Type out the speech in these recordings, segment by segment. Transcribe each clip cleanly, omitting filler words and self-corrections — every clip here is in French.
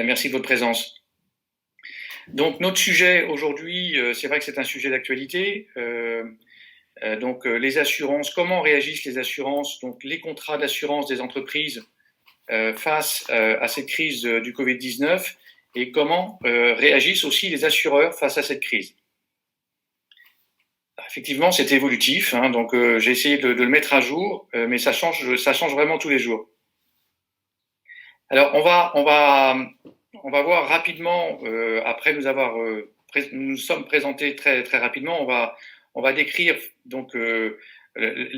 Merci de votre présence. Donc notre sujet aujourd'hui, c'est vrai que c'est un sujet d'actualité. Les assurances, comment réagissent les assurances, donc les contrats d'assurance des entreprises face à cette crise du Covid-19 et comment réagissent aussi les assureurs face à cette crise. Effectivement, c'est évolutif, hein, donc j'ai essayé de le mettre à jour, mais ça change vraiment tous les jours. Alors on va voir rapidement, après nous sommes présentés très très rapidement, on va décrire donc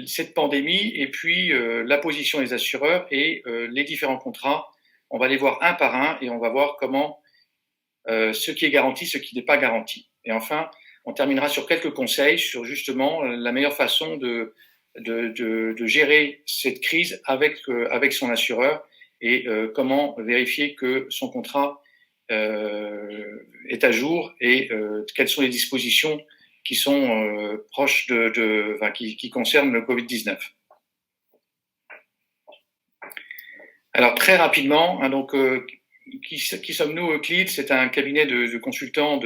cette pandémie et puis la position des assureurs et les différents contrats. On va les voir un par un et on va voir comment ce qui est garanti, ce qui n'est pas garanti. Et enfin, on terminera sur quelques conseils sur justement la meilleure façon de gérer cette crise avec son assureur et comment vérifier que son contrat est à jour et quelles sont les dispositions qui sont proches qui concernent le Covid-19. Alors très rapidement, hein, donc qui sommes-nous Euclid? C'est un cabinet de consultants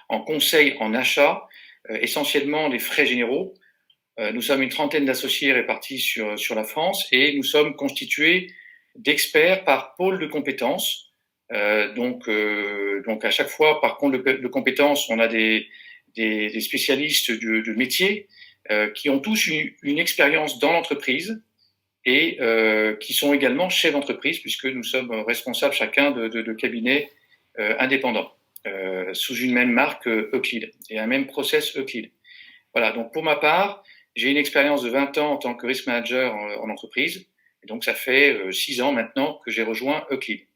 en conseil en achat, essentiellement des frais généraux. Nous sommes une trentaine d'associés répartis sur la France et nous sommes constitués d'experts par pôle de compétences. Donc à chaque fois, par compte de compétences, on a des spécialistes de métier qui ont tous une expérience dans l'entreprise et qui sont également chefs d'entreprise puisque nous sommes responsables chacun de cabinets indépendants sous une même marque Euclid et un même process Euclid. Voilà, donc pour ma part, j'ai une expérience de 20 ans en tant que risk manager en entreprise. Et donc, ça fait 6 ans maintenant que j'ai rejoint Euclid.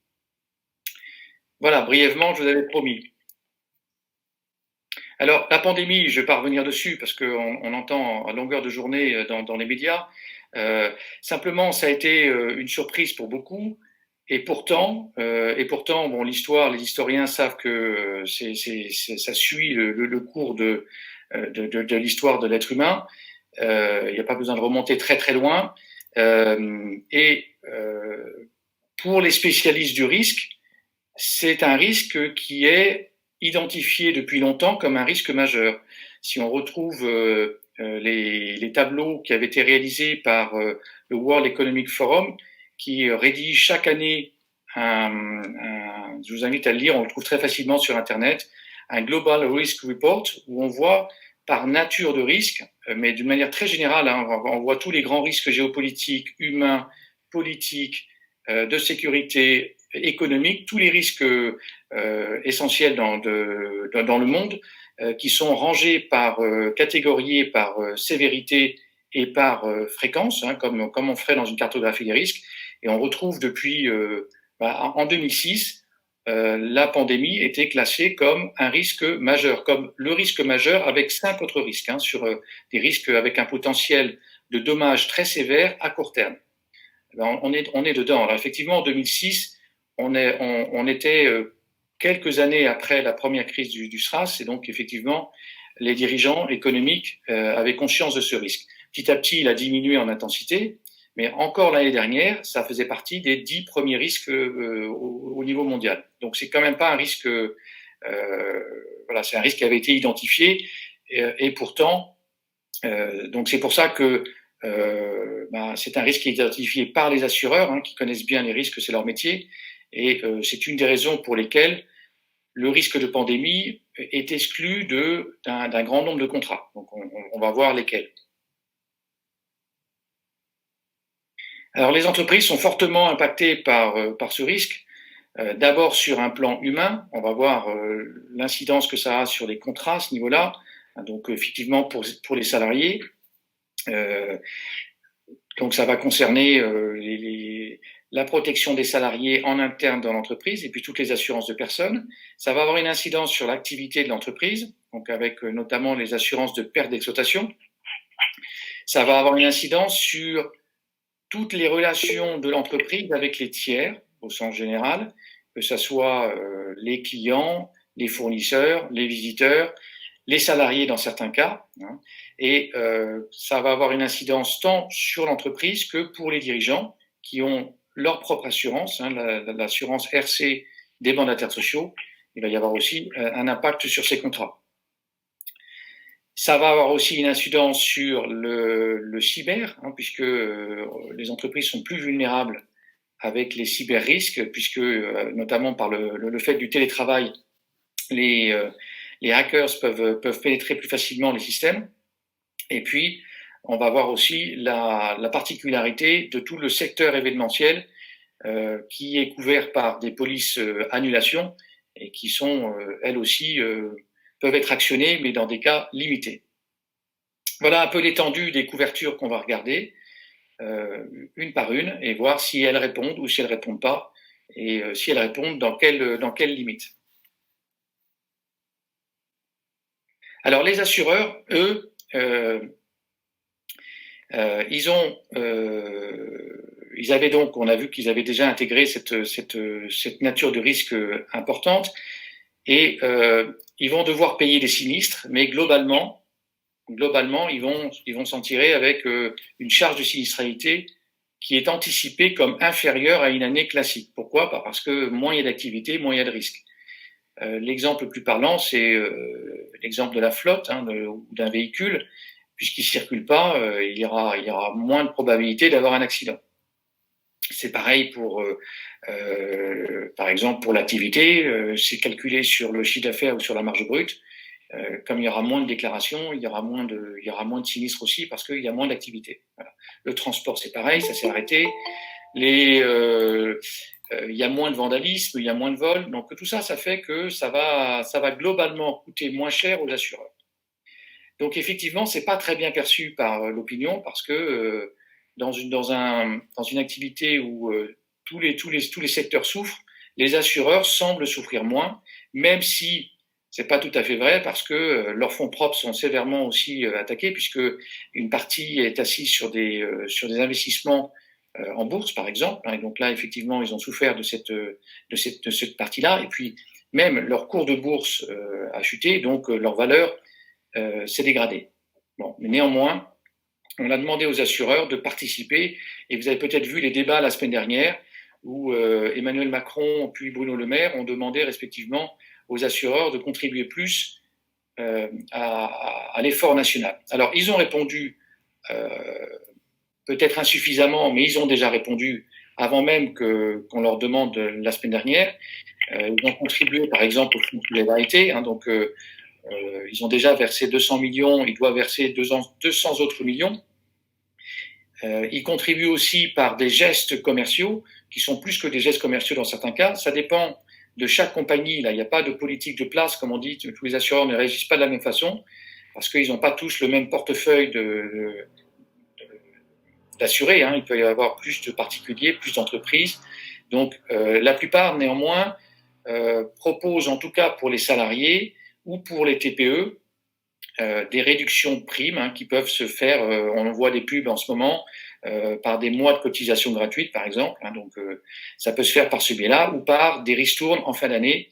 Voilà, brièvement, je vous avais promis. Alors, la pandémie, je ne vais pas revenir dessus parce qu'on entend à longueur de journée dans les médias. Simplement, ça a été une surprise pour beaucoup. Et pourtant, bon, l'histoire, les historiens savent que ça suit le cours de l'histoire de l'être humain. Il n'y a pas besoin de remonter très très loin. Pour les spécialistes du risque, c'est un risque qui est identifié depuis longtemps comme un risque majeur. Si on retrouve les tableaux qui avaient été réalisés par le World Economic Forum, qui rédige chaque année je vous invite à le lire, on le trouve très facilement sur Internet, un Global Risk Report où on voit par nature de risque, mais d'une manière très générale, hein, on voit tous les grands risques géopolitiques, humains, politiques, de sécurité, économiques, tous les risques essentiels dans le monde, qui sont rangés par catégorie, par sévérité et par fréquence, hein, comme on ferait dans une cartographie des risques. Et on retrouve depuis en 2006, la pandémie était classée comme un risque majeur, comme le risque majeur avec 5 autres risques, hein, sur des risques avec un potentiel de dommages très sévères à court terme. Ben, on est dedans. Alors effectivement, en 2006, on était quelques années après la première crise du SRAS, et donc effectivement, les dirigeants économiques avaient conscience de ce risque. Petit à petit, il a diminué en intensité, mais encore l'année dernière, ça faisait partie des 10 premiers risques au niveau mondial. Donc c'est quand même pas un risque, voilà, c'est un risque qui avait été identifié et pourtant, donc c'est pour ça que c'est un risque qui est identifié par les assureurs, hein, qui connaissent bien les risques, c'est leur métier, et c'est une des raisons pour lesquelles le risque de pandémie est exclu d'un grand nombre de contrats. Donc on va voir lesquels. Alors les entreprises sont fortement impactées par ce risque. D'abord sur un plan humain, on va voir l'incidence que ça a sur les contrats à ce niveau-là. Donc effectivement pour les salariés. Donc ça va concerner la protection des salariés en interne dans l'entreprise et puis toutes les assurances de personnes. Ça va avoir une incidence sur l'activité de l'entreprise, donc avec notamment les assurances de perte d'exploitation. Ça va avoir une incidence sur toutes les relations de l'entreprise avec les tiers, au sens général, que ce soit les clients, les fournisseurs, les visiteurs, les salariés dans certains cas, hein, et ça va avoir une incidence tant sur l'entreprise que pour les dirigeants qui ont leur propre assurance, hein, l'assurance RC des mandataires sociaux, il va y avoir aussi un impact sur ces contrats. Ça va avoir aussi une incidence sur le cyber, hein, puisque les entreprises sont plus vulnérables avec les cyber-risques, puisque notamment par le fait du télétravail, les hackers peuvent pénétrer plus facilement les systèmes. Et puis, on va voir aussi la particularité de tout le secteur événementiel qui est couvert par des polices annulations et qui sont, elles aussi, peuvent être actionnées, mais dans des cas limités. Voilà un peu l'étendue des couvertures qu'on va regarder, une par une, et voir si elles répondent ou si elles ne répondent pas, et si elles répondent, dans quelles limites. Alors les assureurs, eux, ils avaient donc, on a vu qu'ils avaient déjà intégré cette nature de risque importante, et ils vont devoir payer des sinistres, mais globalement, ils vont s'en tirer avec une charge de sinistralité qui est anticipée comme inférieure à une année classique. Pourquoi ? Parce que moins il y a d'activité, moins il y a de risques. L'exemple le plus parlant, c'est l'exemple de la flotte, hein, ou d'un véhicule. Puisqu'il ne circule pas, il y aura moins de probabilité d'avoir un accident. C'est pareil pour, par exemple, pour l'activité, c'est calculé sur le chiffre d'affaires ou sur la marge brute. Comme il y aura moins de déclarations, il y aura moins de sinistres aussi parce qu'il y a moins d'activité. Voilà. Le transport, c'est pareil, ça s'est arrêté. Il y a moins de vandalisme, il y a moins de vols. Donc tout ça, ça fait que ça va globalement coûter moins cher aux assureurs. Donc effectivement, c'est pas très bien perçu par l'opinion parce que dans une activité où tous les secteurs souffrent, les assureurs semblent souffrir moins, même si c'est pas tout à fait vrai parce que leurs fonds propres sont sévèrement aussi attaqués puisque une partie est assise sur des investissements en bourse par exemple, hein, et donc là effectivement ils ont souffert de cette partie-là, et puis même leur cours de bourse a chuté, donc leur valeur s'est dégradé. Bon, mais néanmoins, on a demandé aux assureurs de participer, et vous avez peut-être vu les débats la semaine dernière où Emmanuel Macron puis Bruno Le Maire ont demandé respectivement aux assureurs de contribuer plus à l'effort national. Alors, ils ont répondu peut-être insuffisamment, mais ils ont déjà répondu avant même qu'on leur demande la semaine dernière. Ils ont contribué, par exemple, au fonds de solidarité, hein, donc ils ont déjà versé 200 millions, ils doivent verser 200 autres millions. Ils contribuent aussi par des gestes commerciaux, qui sont plus que des gestes commerciaux dans certains cas. Ça dépend de chaque compagnie. Là, il n'y a pas de politique de place, comme on dit, tous les assureurs ne réagissent pas de la même façon, parce qu'ils n'ont pas tous le même portefeuille d'assurés. Hein. Il peut y avoir plus de particuliers, plus d'entreprises. Donc, la plupart, néanmoins, proposent, en tout cas pour les salariés, ou pour les TPE, des réductions de primes, hein, qui peuvent se faire, on voit des pubs en ce moment, par des mois de cotisation gratuite, par exemple, hein, donc ça peut se faire par ce biais-là, ou par des ristournes en fin d'année,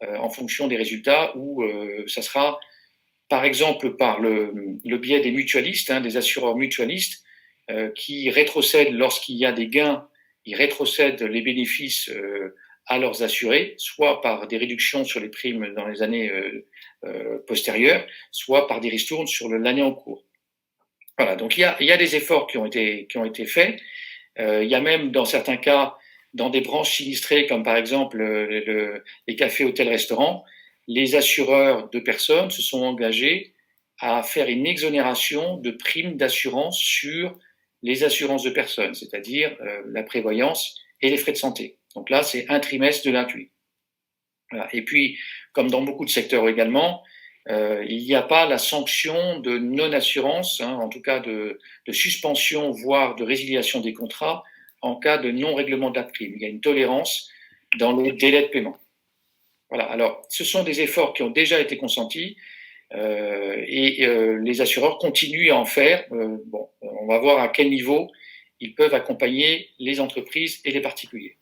en fonction des résultats, ou ça sera, par exemple, par le biais des mutualistes, hein, des assureurs mutualistes, qui rétrocèdent lorsqu'il y a des gains, ils rétrocèdent les bénéfices à leurs assurés, soit par des réductions sur les primes dans les années postérieures, soit par des ristournes sur l'année en cours. Voilà, donc il y a des efforts qui ont été faits. Il y a même, dans certains cas, dans des branches sinistrées, comme par exemple les cafés, hôtels, restaurants, les assureurs de personnes se sont engagés à faire une exonération de primes d'assurance sur les assurances de personnes, c'est-à-dire la prévoyance et les frais de santé. Donc là, c'est un trimestre de l'inclus. Voilà. Et puis, comme dans beaucoup de secteurs également, il n'y a pas la sanction de non-assurance, hein, en tout cas de suspension, voire de résiliation des contrats en cas de non-règlement de la prime. Il y a une tolérance dans le délai de paiement. Voilà. Alors, ce sont des efforts qui ont déjà été consentis et les assureurs continuent à en faire. Bon, on va voir à quel niveau ils peuvent accompagner les entreprises et les particuliers.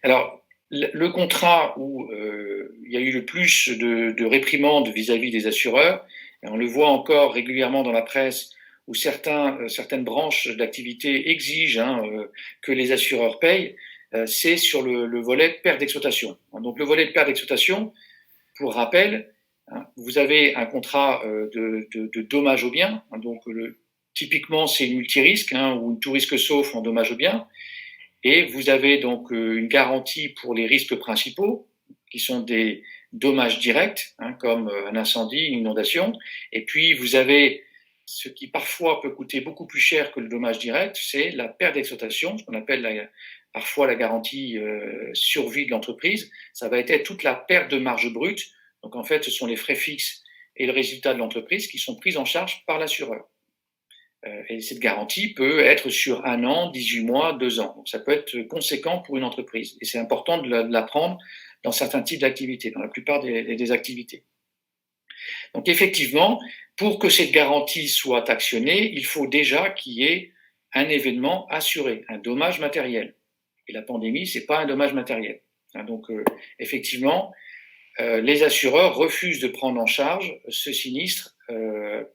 Alors, le contrat où il y a eu le plus de réprimandes vis-à-vis des assureurs, et on le voit encore régulièrement dans la presse, où certaines branches d'activité exigent que les assureurs payent, c'est sur le volet perte d'exploitation. Donc le volet de perte d'exploitation, pour rappel, vous avez un contrat de dommage aux biens, donc typiquement c'est une multirisque ou une tout risque sauf en dommage aux biens, et vous avez donc une garantie pour les risques principaux, qui sont des dommages directs, comme un incendie, une inondation, et puis vous avez ce qui parfois peut coûter beaucoup plus cher que le dommage direct, c'est la perte d'exploitation, ce qu'on appelle parfois la garantie survie de l'entreprise. Ça va être toute la perte de marge brute. Donc en fait, ce sont les frais fixes et le résultat de l'entreprise qui sont pris en charge par l'assureur. Et cette garantie peut être sur 1 an, 18 mois, 2 ans. Donc ça peut être conséquent pour une entreprise. Et c'est important de la prendre dans certains types d'activités, dans la plupart des activités. Donc effectivement, pour que cette garantie soit actionnée, il faut déjà qu'il y ait un événement assuré, un dommage matériel. Et la pandémie, c'est pas un dommage matériel. Donc effectivement, les assureurs refusent de prendre en charge ce sinistre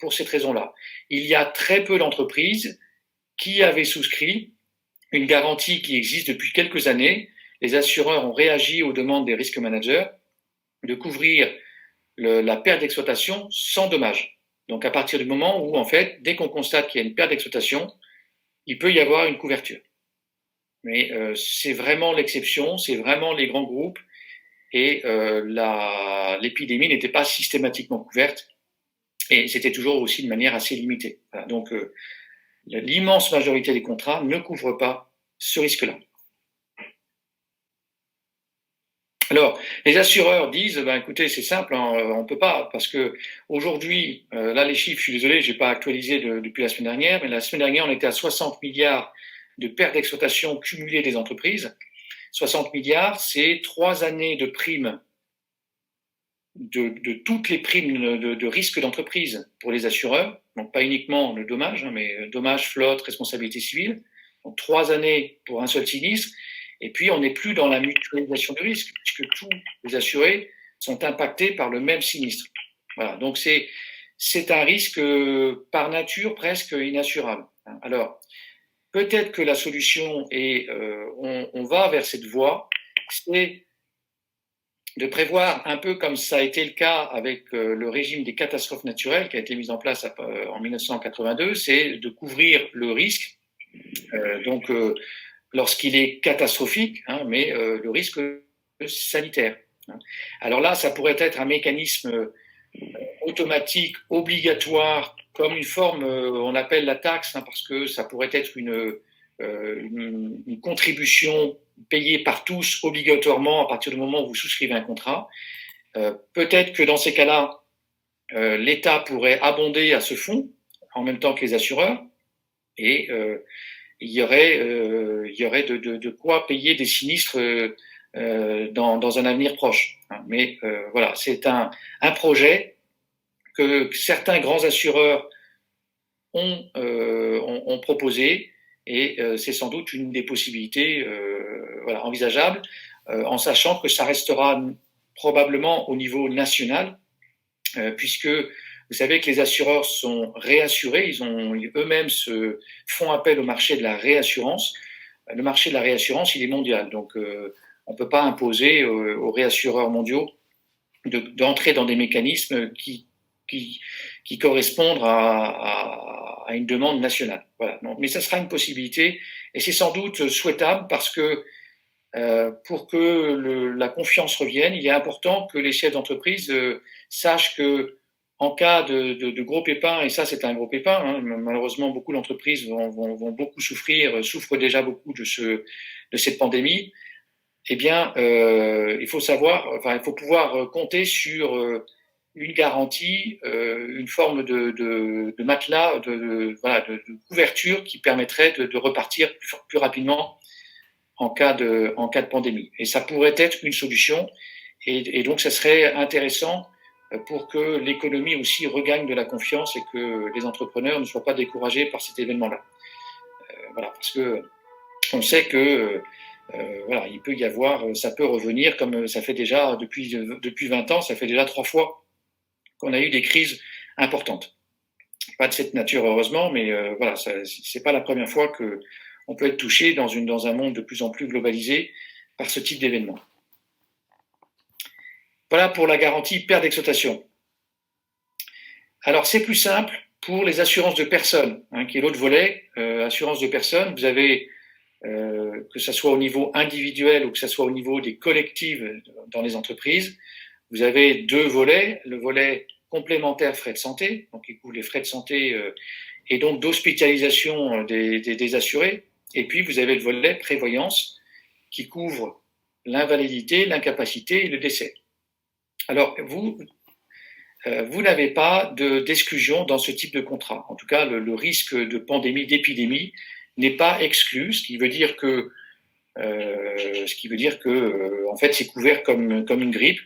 pour cette raison-là. Il y a très peu d'entreprises qui avaient souscrit une garantie qui existe depuis quelques années. Les assureurs ont réagi aux demandes des risques managers de couvrir la perte d'exploitation sans dommage. Donc à partir du moment où, en fait, dès qu'on constate qu'il y a une perte d'exploitation, il peut y avoir une couverture. Mais c'est vraiment l'exception, c'est vraiment les grands groupes, et l'épidémie n'était pas systématiquement couverte, et c'était toujours aussi de manière assez limitée. Voilà, donc l'immense majorité des contrats ne couvrent pas ce risque-là. Alors, les assureurs disent, écoutez, c'est simple, on peut pas, parce que aujourd'hui, là les chiffres, je suis désolé, j'ai pas actualisé depuis la semaine dernière, mais la semaine dernière, on était à 60 milliards de pertes d'exploitation cumulées des entreprises. 60 milliards, c'est 3 années de primes, de toutes les primes de risque d'entreprise pour les assureurs, donc pas uniquement le dommage, mais dommage, flotte, responsabilité civile, donc 3 années pour un seul sinistre. Et puis, on n'est plus dans la mutualisation du risque, puisque tous les assurés sont impactés par le même sinistre. Voilà, donc c'est un risque par nature presque inassurable. Alors, peut-être que la solution, et on va vers cette voie, c'est de prévoir, un peu comme ça a été le cas avec le régime des catastrophes naturelles qui a été mis en place en 1982, c'est de couvrir le risque, donc lorsqu'il est catastrophique, mais le risque sanitaire. Alors là, ça pourrait être un mécanisme automatique, obligatoire, comme une forme, on appelle la taxe, parce que ça pourrait être une contribution payée par tous obligatoirement à partir du moment où vous souscrivez un contrat. Peut-être que dans ces cas-là, l'État pourrait abonder à ce fonds en même temps que les assureurs, et il y aurait de quoi payer des sinistres dans un avenir proche. Mais voilà, c'est un projet que certains grands assureurs ont proposé, et c'est sans doute une des possibilités envisageables, en sachant que ça restera probablement au niveau national, puisque vous savez que les assureurs sont réassurés, ils eux-mêmes font appel au marché de la réassurance. Le marché de la réassurance, il est mondial, donc on ne peut pas imposer aux réassureurs mondiaux d'entrer dans des mécanismes qui correspondent à une demande nationale. Voilà. Donc, mais ça sera une possibilité, et c'est sans doute souhaitable, parce que pour que la confiance revienne, il est important que les chefs d'entreprise sachent que en cas de gros pépins, et ça c'est un gros pépin, malheureusement beaucoup d'entreprises vont beaucoup souffrent déjà beaucoup de cette pandémie. Eh bien, il faut pouvoir compter sur une garantie, une forme de matelas, de couverture qui permettrait de repartir plus rapidement en cas de pandémie. Et ça pourrait être une solution, et donc ça serait intéressant pour que l'économie aussi regagne de la confiance, et que les entrepreneurs ne soient pas découragés par cet événement-là. Voilà, parce que on sait que il peut y avoir, ça peut revenir, comme ça fait déjà depuis 20 ans, ça fait déjà 3 fois qu'on a eu des crises importantes. pas de cette nature heureusement, mais voilà, c'est pas la première fois que on peut être touché dans un monde de plus en plus globalisé par ce type d'événement. Voilà pour la garantie perte d'exploitation. Alors c'est plus simple pour les assurances de personnes, qui est l'autre volet. Assurance de personnes, vous avez que ce soit au niveau individuel ou que ce soit au niveau des collectifs dans les entreprises, vous avez deux volets. Le volet complémentaire frais de santé, donc qui couvre les frais de santé et donc d'hospitalisation des assurés. Et puis vous avez le volet prévoyance qui couvre l'invalidité, l'incapacité et le décès. Alors vous n'avez pas d'exclusion dans ce type de contrat. En tout cas, le risque de pandémie, d'épidémie n'est pas exclu, ce qui veut dire que en fait c'est couvert comme une grippe.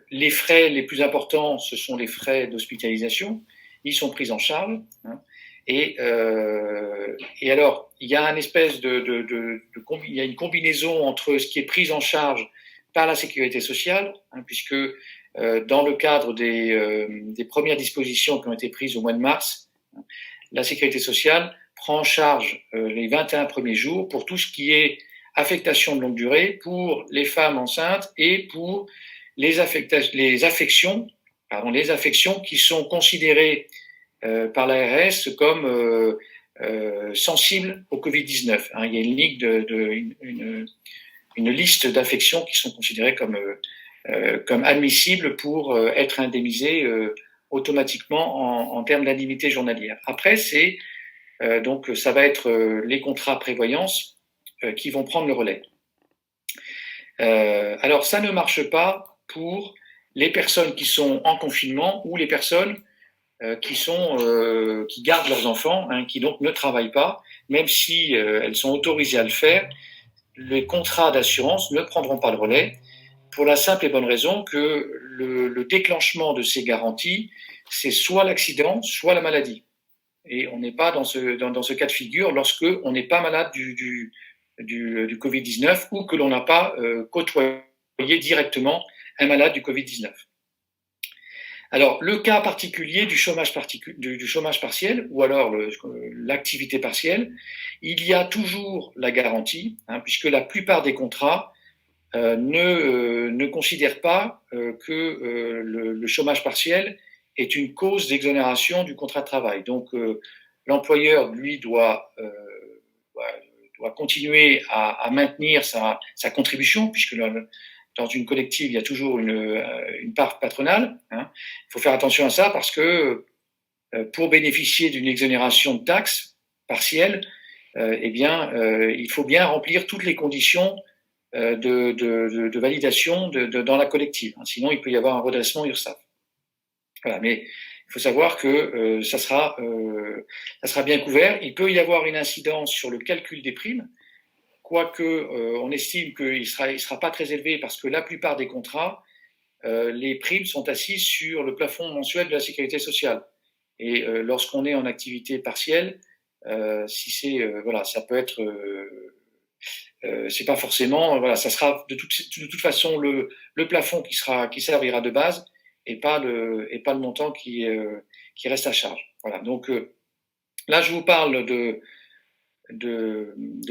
Les frais les plus importants, ce sont les frais d'hospitalisation. Ils sont pris en charge. Et alors, il y a une espèce il y a une combinaison entre ce qui est pris en charge par la sécurité sociale, puisque dans le cadre des premières dispositions qui ont été prises au mois de mars, la sécurité sociale prend en charge les 21 premiers jours pour tout ce qui est affectation de longue durée pour les femmes enceintes et pour les affections qui sont considérées par l'ARS comme sensibles au Covid-19. Il y a une liste d'affections qui sont considérées comme admissibles pour être indemnisées automatiquement en termes d'indemnité journalière. Après, donc ça va être les contrats prévoyance qui vont prendre le relais. Alors ça ne marche pas pour les personnes qui sont en confinement ou les personnes qui gardent leurs enfants, qui donc ne travaillent pas, même si elles sont autorisées à le faire. Les contrats d'assurance ne prendront pas le relais pour la simple et bonne raison que le déclenchement de ces garanties, c'est soit l'accident, soit la maladie. Et on n'est pas dans ce cas de figure lorsque on n'est pas malade du Covid-19 ou que l'on n'a pas côtoyé directement un malade du Covid-19. Alors, le cas particulier du chômage partiel ou alors l'activité partielle, il y a toujours la garantie, puisque la plupart des contrats ne considèrent pas que le chômage partiel est une cause d'exonération du contrat de travail. Donc, l'employeur, lui, doit continuer à maintenir sa contribution, puisque dans une collective, il y a toujours une part patronale. Il faut faire attention à ça parce que pour bénéficier d'une exonération de taxes partielle, il faut bien remplir toutes les conditions de validation dans la collective. Sinon, il peut y avoir un redressement URSSAF. Voilà, mais il faut savoir que ça sera bien couvert. Il peut y avoir une incidence sur le calcul des primes, quoique on estime qu'il sera pas très élevé parce que la plupart des contrats, les primes sont assises sur le plafond mensuel de la sécurité sociale. Et lorsqu'on est en activité partielle, ça peut être, c'est pas forcément, ça sera de toute façon le plafond qui servira de base et pas le montant qui reste à charge. Voilà. Donc là, je vous parle de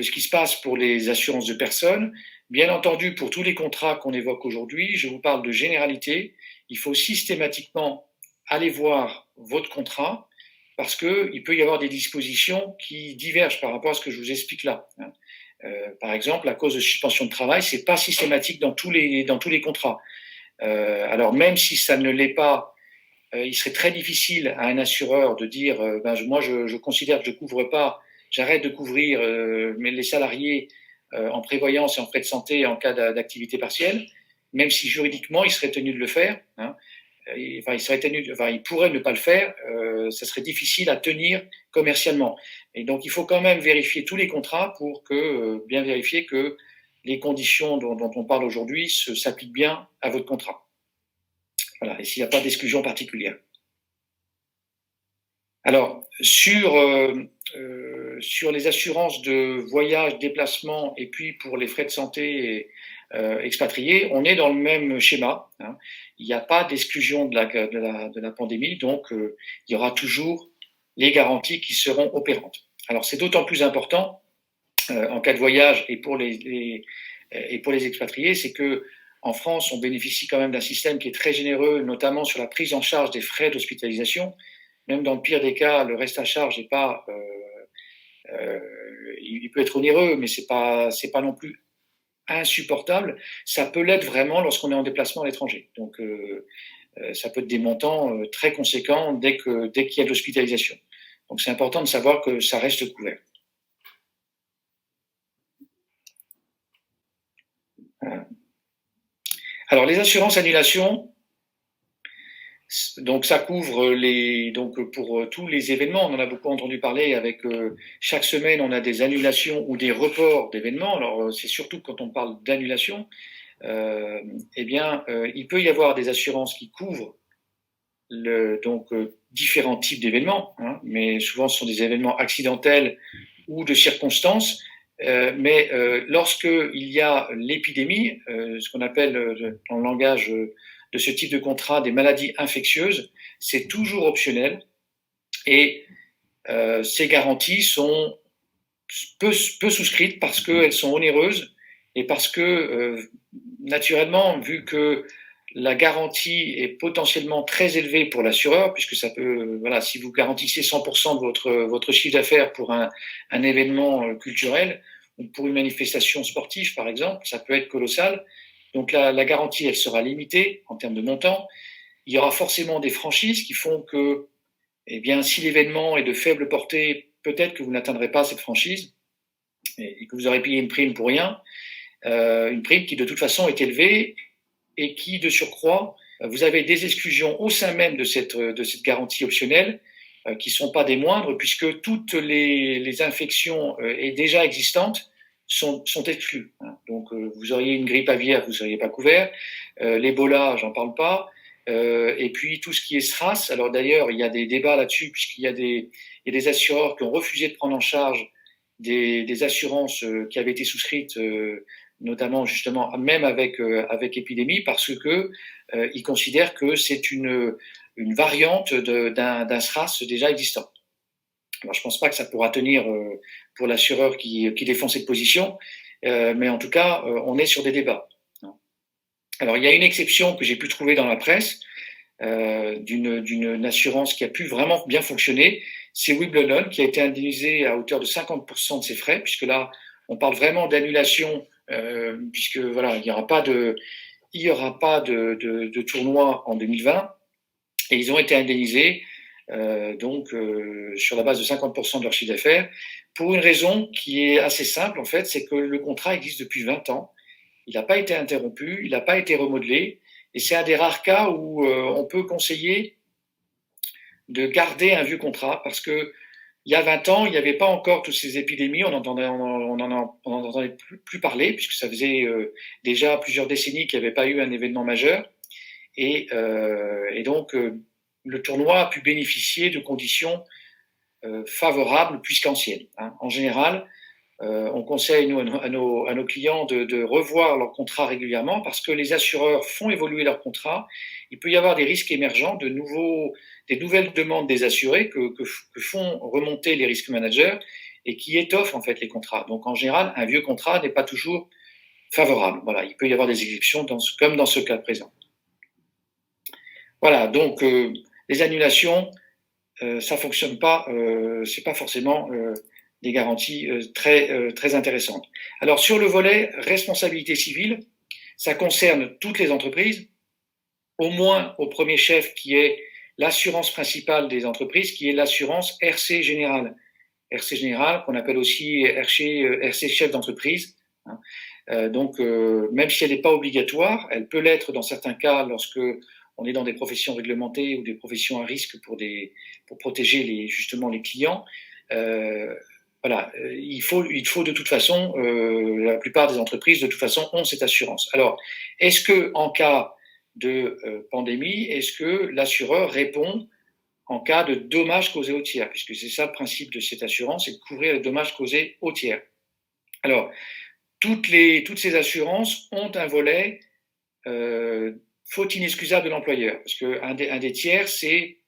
ce qui se passe pour les assurances de personnes. Bien entendu, pour tous les contrats qu'on évoque aujourd'hui, je vous parle de généralité. Il faut systématiquement aller voir votre contrat parce qu'il peut y avoir des dispositions qui divergent par rapport à ce que je vous explique là. Par exemple, la cause de suspension de travail, c'est pas systématique dans tous les contrats. Alors même si ça ne l'est pas, il serait très difficile à un assureur de dire moi je considère que je couvre pas, j'arrête de couvrir les salariés en prévoyance et en frais de santé en cas d'activité partielle, même si juridiquement il serait tenu de le faire. Il pourrait ne pas le faire, ça serait difficile à tenir commercialement. Et donc il faut quand même vérifier tous les contrats pour bien vérifier que les conditions dont on parle aujourd'hui s'appliquent bien à votre contrat. Voilà, et s'il n'y a pas d'exclusion particulière. Alors, sur les assurances de voyage, déplacement, et puis pour les frais de santé expatriés, on est dans le même schéma. Hein. Il n'y a pas d'exclusion de la pandémie, donc il y aura toujours les garanties qui seront opérantes. Alors c'est d'autant plus important en cas de voyage et pour les expatriés, c'est que en France, on bénéficie quand même d'un système qui est très généreux, notamment sur la prise en charge des frais d'hospitalisation. Même dans le pire des cas, le reste à charge n'est pas, il peut être onéreux, mais c'est pas non plus insupportable. Ça peut l'être vraiment lorsqu'on est en déplacement à l'étranger. Donc, ça peut être des montants très conséquents dès qu'il y a de l'hospitalisation. Donc, c'est important de savoir que ça reste couvert. Alors, les assurances annulation, donc ça couvre pour tous les événements. On en a beaucoup entendu parler. Avec chaque semaine, on a des annulations ou des reports d'événements. Alors, c'est surtout quand on parle d'annulation, il peut y avoir des assurances qui couvrent différents types d'événements, hein, mais souvent ce sont des événements accidentels ou de circonstances. Lorsqu'il y a l'épidémie, ce qu'on appelle dans le langage de ce type de contrat des maladies infectieuses, c'est toujours optionnel et ces garanties sont peu souscrites parce qu'elles sont onéreuses et parce que naturellement, vu que la garantie est potentiellement très élevée pour l'assureur, puisque ça peut, voilà, si vous garantissez 100% de votre chiffre d'affaires pour un événement culturel ou pour une manifestation sportive, par exemple, ça peut être colossal. Donc la garantie, elle sera limitée en termes de montant. Il y aura forcément des franchises qui font que, eh bien, si l'événement est de faible portée, peut-être que vous n'atteindrez pas cette franchise et que vous aurez payé une prime pour rien, une prime qui de toute façon est élevée et qui, de surcroît, vous avez des exclusions au sein même de cette garantie optionnelle qui ne sont pas des moindres, puisque toutes les infections déjà existantes sont exclues. Hein. Donc, vous auriez une grippe aviaire, vous ne seriez pas couvert. L'Ebola, j'en parle pas. Et puis, tout ce qui est SRAS. Alors, d'ailleurs, il y a des débats là-dessus, puisqu'il y a des assureurs qui ont refusé de prendre en charge des assurances qui avaient été souscrites notamment justement même avec épidémie, parce que ils considèrent que c'est une variante d'un SRAS déjà existant. Alors je pense pas que ça pourra tenir pour l'assureur qui défend cette position, mais en tout cas on est sur des débats. Alors il y a une exception que j'ai pu trouver dans la presse d'une assurance qui a pu vraiment bien fonctionner, c'est Wimbledon, qui a été indemnisé à hauteur de 50% de ses frais, puisque là on parle vraiment d'annulation. Puisque voilà, il n'y aura pas de tournoi en 2020 et ils ont été indemnisés sur la base de 50% de leur chiffre d'affaires pour une raison qui est assez simple en fait, c'est que le contrat existe depuis 20 ans, il n'a pas été interrompu, il n'a pas été remodelé et c'est un des rares cas où on peut conseiller de garder un vieux contrat parce que il y a 20 ans, il n'y avait pas encore toutes ces épidémies, on n'en entendait plus parler, puisque ça faisait déjà plusieurs décennies qu'il n'y avait pas eu un événement majeur. Et donc, le tournoi a pu bénéficier de conditions favorables plus qu'anciennes. Hein. En général, on conseille nous, à nos clients de revoir leur contrat régulièrement parce que les assureurs font évoluer leur contrat. Il peut y avoir des risques émergents, des nouvelles demandes des assurés que font remonter les risques managers et qui étoffent en fait les contrats. Donc en général, un vieux contrat n'est pas toujours favorable. Voilà, il peut y avoir des exceptions comme dans ce cas présent. Voilà, donc les annulations, ça fonctionne pas, c'est pas forcément des garanties très intéressantes. Alors sur le volet responsabilité civile, ça concerne toutes les entreprises, au moins au premier chef qui est l'assurance principale des entreprises, qui est l'assurance RC Générale. RC Générale, qu'on appelle aussi RC chef d'entreprise. Hein. Même si elle n'est pas obligatoire, elle peut l'être dans certains cas lorsque on est dans des professions réglementées ou des professions à risque pour protéger justement les clients. Voilà, il faut de toute façon, la plupart des entreprises de toute façon ont cette assurance. Alors, est-ce que en cas de pandémie, est-ce que l'assureur répond en cas de dommages causés au tiers, puisque c'est ça le principe de cette assurance, c'est de couvrir les dommages causés au tiers. Alors, toutes ces assurances ont un volet faute inexcusable de l'employeur, parce qu'un des tiers, c'est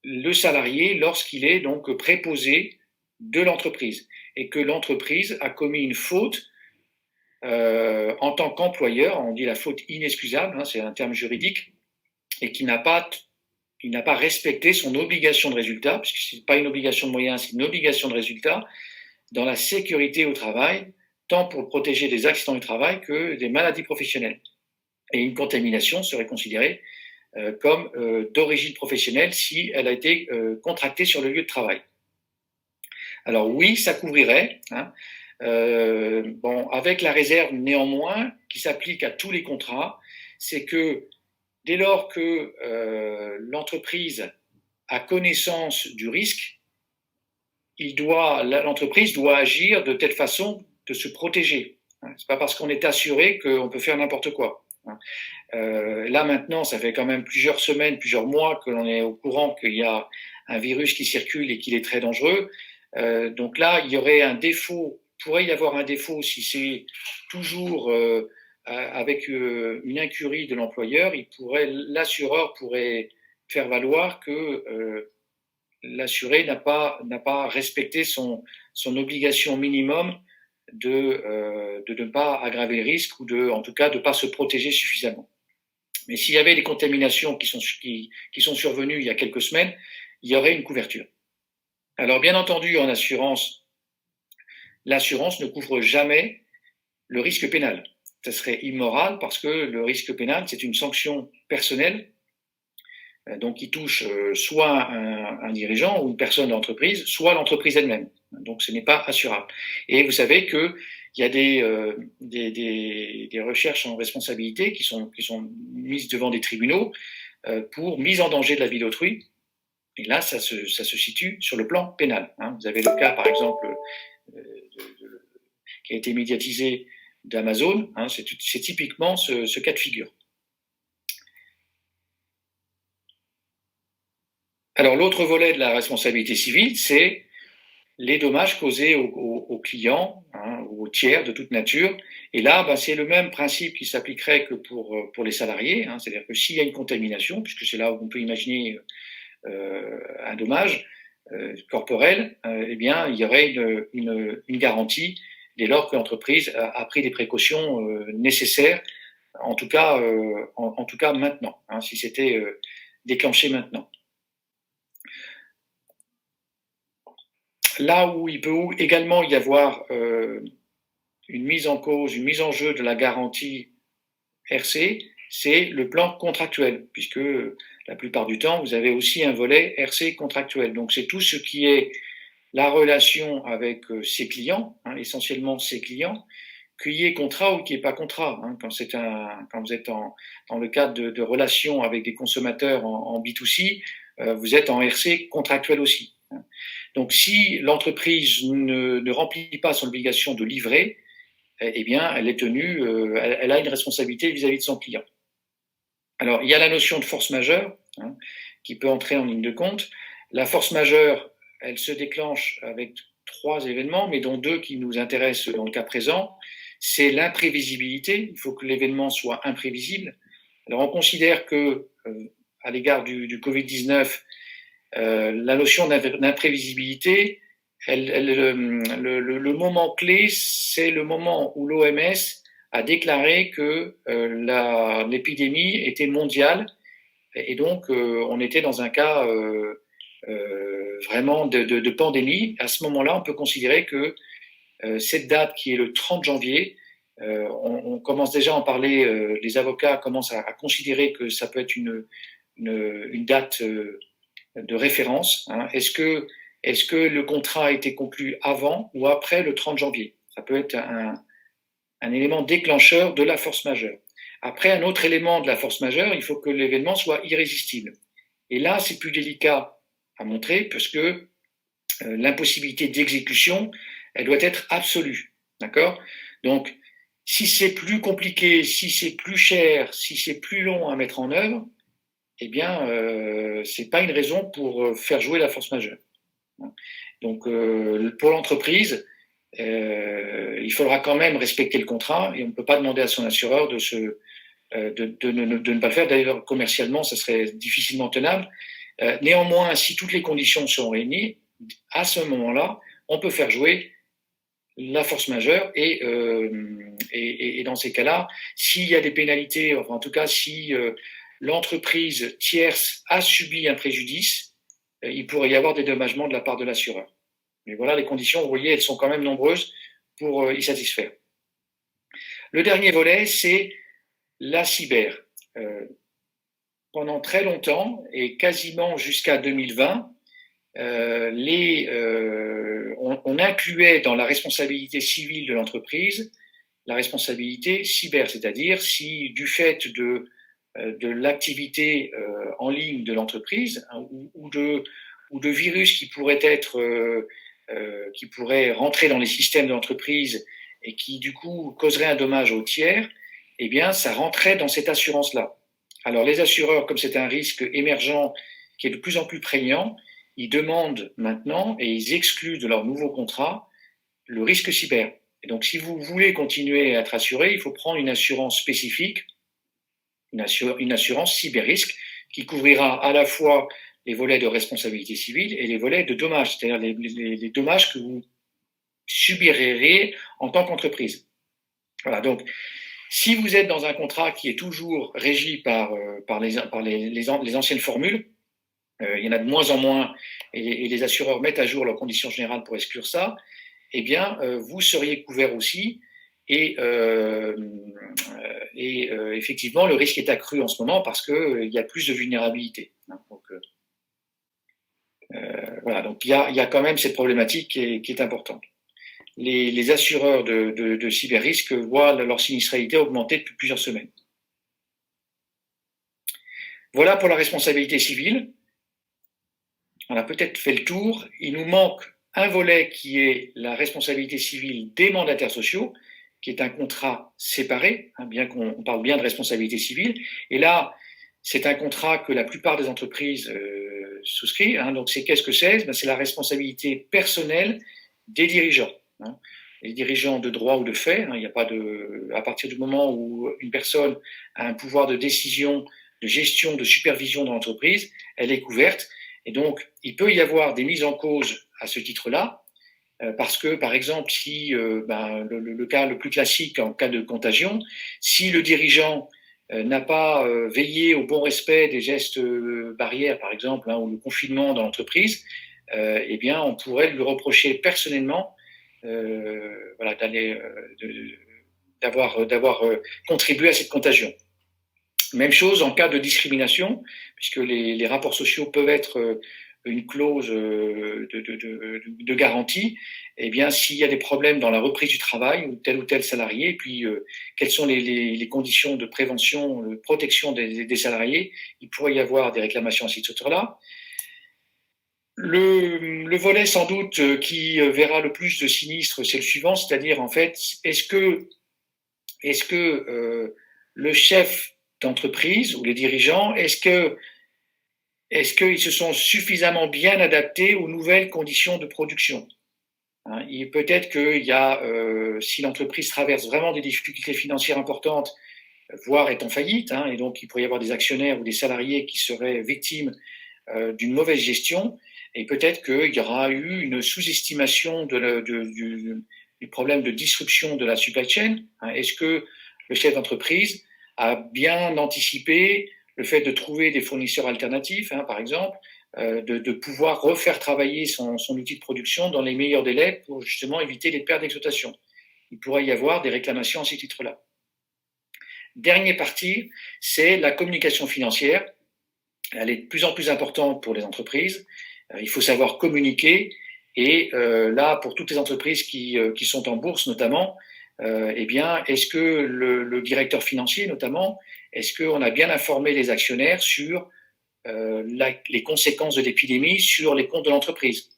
le salarié lorsqu'il est donc préposé de l'entreprise et que l'entreprise a commis une faute en tant qu'employeur, on dit la faute inexcusable, hein, c'est un terme juridique, et qui n'a pas respecté son obligation de résultat, puisque ce n'est pas une obligation de moyens, c'est une obligation de résultat, dans la sécurité au travail, tant pour protéger des accidents du travail que des maladies professionnelles. Et une contamination serait considérée comme d'origine professionnelle si elle a été contractée sur le lieu de travail. Alors oui, ça couvrirait, hein, avec la réserve néanmoins qui s'applique à tous les contrats, c'est que dès lors que l'entreprise a connaissance du risque, l'entreprise doit agir de telle façon de se protéger. C'est pas parce qu'on est assuré qu'on peut faire n'importe quoi. Là maintenant, ça fait quand même plusieurs semaines, plusieurs mois que l'on est au courant qu'il y a un virus qui circule et qu'il est très dangereux. Donc là, pourrait y avoir un défaut si c'est toujours avec une incurie de l'employeur. L'assureur pourrait faire valoir que l'assuré n'a pas respecté son obligation minimum de ne pas aggraver le risque ou en tout cas de ne pas se protéger suffisamment. Mais s'il y avait des contaminations qui sont survenues il y a quelques semaines, il y aurait une couverture. Alors bien entendu, en assurance, l'assurance ne couvre jamais le risque pénal. Ça serait immoral parce que le risque pénal, c'est une sanction personnelle, donc qui touche soit un dirigeant ou une personne d'entreprise, soit l'entreprise elle-même. Donc ce n'est pas assurable. Et vous savez qu'il y a des recherches en responsabilité qui sont mises devant des tribunaux pour mise en danger de la vie d'autrui. Et là, ça se situe sur le plan pénal. Hein. Vous avez le cas, par exemple, qui a été médiatisé d'Amazon. Hein, c'est typiquement ce cas de figure. Alors, l'autre volet de la responsabilité civile, c'est les dommages causés aux clients, hein, ou aux tiers de toute nature. Et là, c'est le même principe qui s'appliquerait que pour les salariés. Hein, c'est-à-dire que s'il y a une contamination, puisque c'est là où on peut imaginer un dommage corporel, eh bien, il y aurait une garantie dès lors que l'entreprise a pris des précautions nécessaires, en tout cas maintenant, hein, si c'était déclenché maintenant. Là où il peut également y avoir une mise en cause, une mise en jeu de la garantie RC, c'est le plan contractuel, puisque la plupart du temps, vous avez aussi un volet RC contractuel. Donc c'est tout ce qui est la relation avec ses clients, hein, essentiellement ses clients, qu'il y ait contrat ou qu'il n'y ait pas contrat. Hein, quand vous êtes dans le cadre de relations avec des consommateurs en B2C, vous êtes en RC contractuel aussi. Hein. Donc si l'entreprise ne remplit pas son obligation de livrer, eh bien, elle est tenue, elle a une responsabilité vis-à-vis de son client. Alors, il y a la notion de force majeure, hein, qui peut entrer en ligne de compte. La force majeure, elle se déclenche avec 3 événements, mais dont 2 qui nous intéressent dans le cas présent. C'est l'imprévisibilité. Il faut que l'événement soit imprévisible. Alors, on considère que, à l'égard du Covid-19, la notion d'imprévisibilité, le moment clé, c'est le moment où l'OMS a déclaré que l'épidémie était mondiale et donc on était dans un cas vraiment de pandémie. À ce moment-là, on peut considérer que cette date qui est le 30 janvier, on commence déjà à en parler, les avocats commencent à considérer que ça peut être une date de référence. Hein. Est-ce que le contrat a été conclu avant ou après le 30 janvier? Ça peut être un élément déclencheur de la force majeure. Après, un autre élément de la force majeure, il faut que l'événement soit irrésistible. Et là, c'est plus délicat à montrer parce que l'impossibilité d'exécution, elle doit être absolue. D'accord? Donc, si c'est plus compliqué, si c'est plus cher, si c'est plus long à mettre en œuvre, eh bien, c'est pas une raison pour faire jouer la force majeure. Donc, pour l'entreprise, il faudra quand même respecter le contrat et on ne peut pas demander à son assureur de ne pas le faire. D'ailleurs, commercialement, ça serait difficilement tenable. Néanmoins, si toutes les conditions sont réunies, à ce moment-là, on peut faire jouer la force majeure et dans ces cas-là, s'il y a des pénalités, enfin en tout cas si l'entreprise tierce a subi un préjudice, il pourrait y avoir des dédommagements de la part de l'assureur. Mais voilà, les conditions, vous voyez, elles sont quand même nombreuses pour y satisfaire. Le dernier volet, c'est la cyber. Pendant très longtemps, et quasiment jusqu'à 2020, on incluait dans la responsabilité civile de l'entreprise la responsabilité cyber, c'est-à-dire si du fait de l'activité en ligne de l'entreprise hein, ou de virus qui pourraient rentrer dans les systèmes de l'entreprise et qui du coup causerait un dommage aux tiers, eh bien ça rentrait dans cette assurance-là. Alors les assureurs, comme c'est un risque émergent qui est de plus en plus prégnant, ils demandent maintenant et ils excluent de leur nouveau contrat le risque cyber. Et donc, si vous voulez continuer à être assuré, il faut prendre une assurance spécifique, une assurance cyber-risque, qui couvrira à la fois les volets de responsabilité civile et les volets de dommages, c'est-à-dire les dommages que vous subirez en tant qu'entreprise. Voilà, donc, si vous êtes dans un contrat qui est toujours régi par les anciennes formules, il y en a de moins en moins, et les assureurs mettent à jour leurs conditions générales pour exclure ça, eh bien, vous seriez couvert aussi, et effectivement, le risque est accru en ce moment parce qu'il y a plus de vulnérabilité. Donc, voilà, donc il y a quand même cette problématique qui est importante. Les assureurs de cyber-risque voient leur sinistralité augmenter depuis plusieurs semaines. Voilà pour la responsabilité civile. On a peut-être fait le tour. Il nous manque un volet qui est la responsabilité civile des mandataires sociaux, qui est un contrat séparé, hein, bien qu'on parle bien de responsabilité civile. Et là, c'est un contrat que la plupart des entreprises souscrivent. Hein, donc, qu'est-ce que c'est? Ben, c'est la responsabilité personnelle des dirigeants. Hein. Les dirigeants de droit ou de fait, hein, il n'y a pas de, à partir du moment où une personne a un pouvoir de décision, de gestion, de supervision dans l'entreprise, elle est couverte. Et donc, il peut y avoir des mises en cause à ce titre-là, parce que, par exemple, si le cas le plus classique en cas de contagion, si le dirigeant n'a pas veillé au bon respect des gestes barrières, par exemple, hein, ou le confinement dans l'entreprise, eh bien, on pourrait lui reprocher personnellement voilà, d'avoir contribué à cette contagion. Même chose en cas de discrimination, puisque les rapports sociaux peuvent être une clause de garantie. Eh bien, s'il y a des problèmes dans la reprise du travail ou tel salarié, puis quelles sont les conditions de prévention, de protection des salariés, il pourrait y avoir des réclamations à ce titre-là. Le volet sans doute qui verra le plus de sinistres, c'est le suivant, c'est-à-dire en fait, est-ce que le chef d'entreprise ou les dirigeants, est-ce qu'ils se sont suffisamment bien adaptés aux nouvelles conditions de production? Hein, peut-être qu'il y a, si l'entreprise traverse vraiment des difficultés financières importantes, voire est en faillite, hein, et donc il pourrait y avoir des actionnaires ou des salariés qui seraient victimes d'une mauvaise gestion, et peut-être qu'il y aura eu une sous-estimation du problème de disruption de la supply chain. Hein. Est-ce que le chef d'entreprise a bien anticipé le fait de trouver des fournisseurs alternatifs, hein, par exemple, de pouvoir refaire travailler son outil de production dans les meilleurs délais pour justement éviter les pertes d'exploitation. Il pourrait y avoir des réclamations à ces titres-là. Dernière partie, c'est la communication financière. Elle est de plus en plus importante pour les entreprises. Il faut savoir communiquer. Et là, pour toutes les entreprises qui sont en bourse notamment, eh bien, est-ce que le directeur financier notamment, est-ce qu'on a bien informé les actionnaires sur les conséquences de l'épidémie sur les comptes de l'entreprise?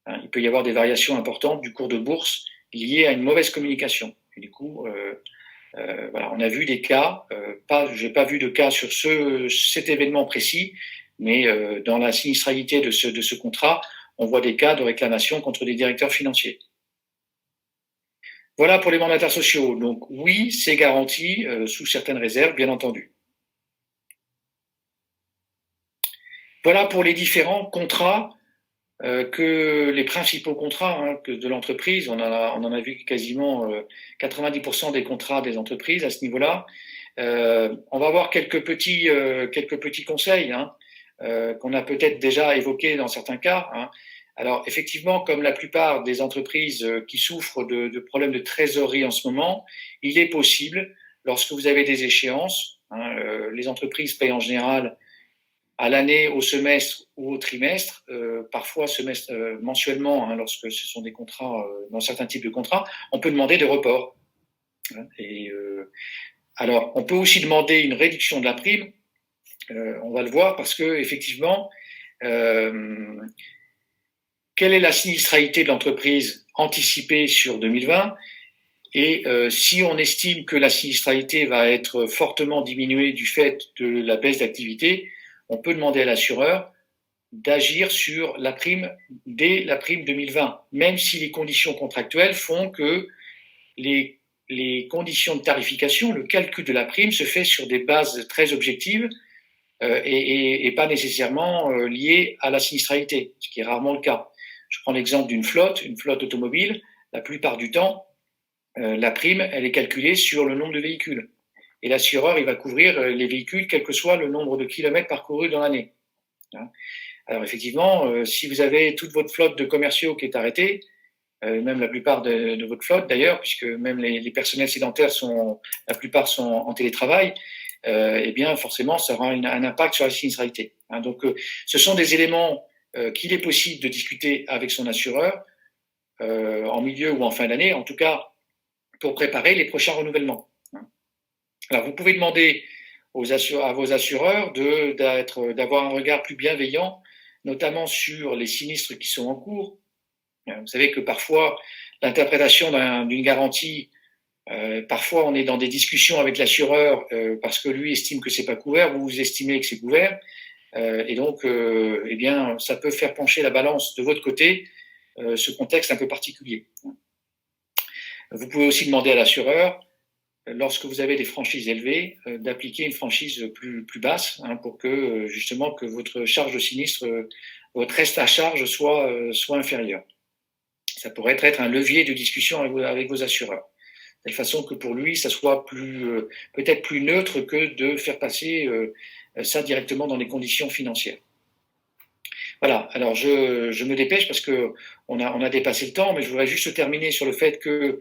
Hein, il peut y avoir des variations importantes du cours de bourse liées à une mauvaise communication. Et du coup, voilà, on a vu des cas, je n'ai pas vu de cas sur cet événement précis, mais dans la sinistralité de ce contrat, on voit des cas de réclamation contre des directeurs financiers. Voilà pour les mandataires sociaux. Donc oui, c'est garanti sous certaines réserves, bien entendu. Voilà pour les différents contrats que les principaux contrats de l'entreprise. On en a vu quasiment 90% des contrats des entreprises à ce niveau-là. On va voir quelques petits conseils qu'on a peut-être déjà évoqués dans certains cas. Alors effectivement, comme la plupart des entreprises qui souffrent de problèmes de trésorerie en ce moment, il est possible, lorsque vous avez des échéances, les entreprises payent en général à l'année, au semestre ou au trimestre, parfois mensuellement, lorsque ce sont des contrats, dans certains types de contrats, on peut demander des reports. Et alors, on peut aussi demander une réduction de la prime. On va le voir parce que effectivement, quelle est la sinistralité de l'entreprise anticipée sur 2020 et si on estime que la sinistralité va être fortement diminuée du fait de la baisse d'activité, on peut demander à l'assureur d'agir sur la prime dès la prime 2020, même si les conditions contractuelles font que les conditions de tarification, le calcul de la prime se fait sur des bases très objectives et pas nécessairement liées à la sinistralité, ce qui est rarement le cas. Je prends l'exemple d'une flotte, une flotte automobile. La plupart du temps, la prime, elle est calculée sur le nombre de véhicules. Et l'assureur, il va couvrir les véhicules, quel que soit le nombre de kilomètres parcourus dans l'année. Alors effectivement, si vous avez toute votre flotte de commerciaux qui est arrêtée, même la plupart de votre flotte d'ailleurs, puisque même les personnels sédentaires la plupart sont en télétravail, eh bien forcément ça aura un impact sur la sinistralité. Donc ce sont des éléments qu'il est possible de discuter avec son assureur en milieu ou en fin d'année, en tout cas pour préparer les prochains renouvellements. Alors vous pouvez demander à vos assureurs d'avoir un regard plus bienveillant, notamment sur les sinistres qui sont en cours. Vous savez que parfois, l'interprétation d'une garantie, parfois on est dans des discussions avec l'assureur parce que lui estime que c'est pas couvert, vous estimez que c'est couvert, et donc, eh bien, ça peut faire pencher la balance de votre côté, ce contexte un peu particulier. Vous pouvez aussi demander à l'assureur, lorsque vous avez des franchises élevées, d'appliquer une franchise plus basse pour que justement que votre charge de sinistre, votre reste à charge soit inférieur. Ça pourrait être un levier de discussion avec vos assureurs, de telle façon que pour lui, ça soit peut-être plus neutre que de faire passer ça directement dans les conditions financières. Voilà, alors je me dépêche parce que on a dépassé le temps, mais je voudrais juste terminer sur le fait que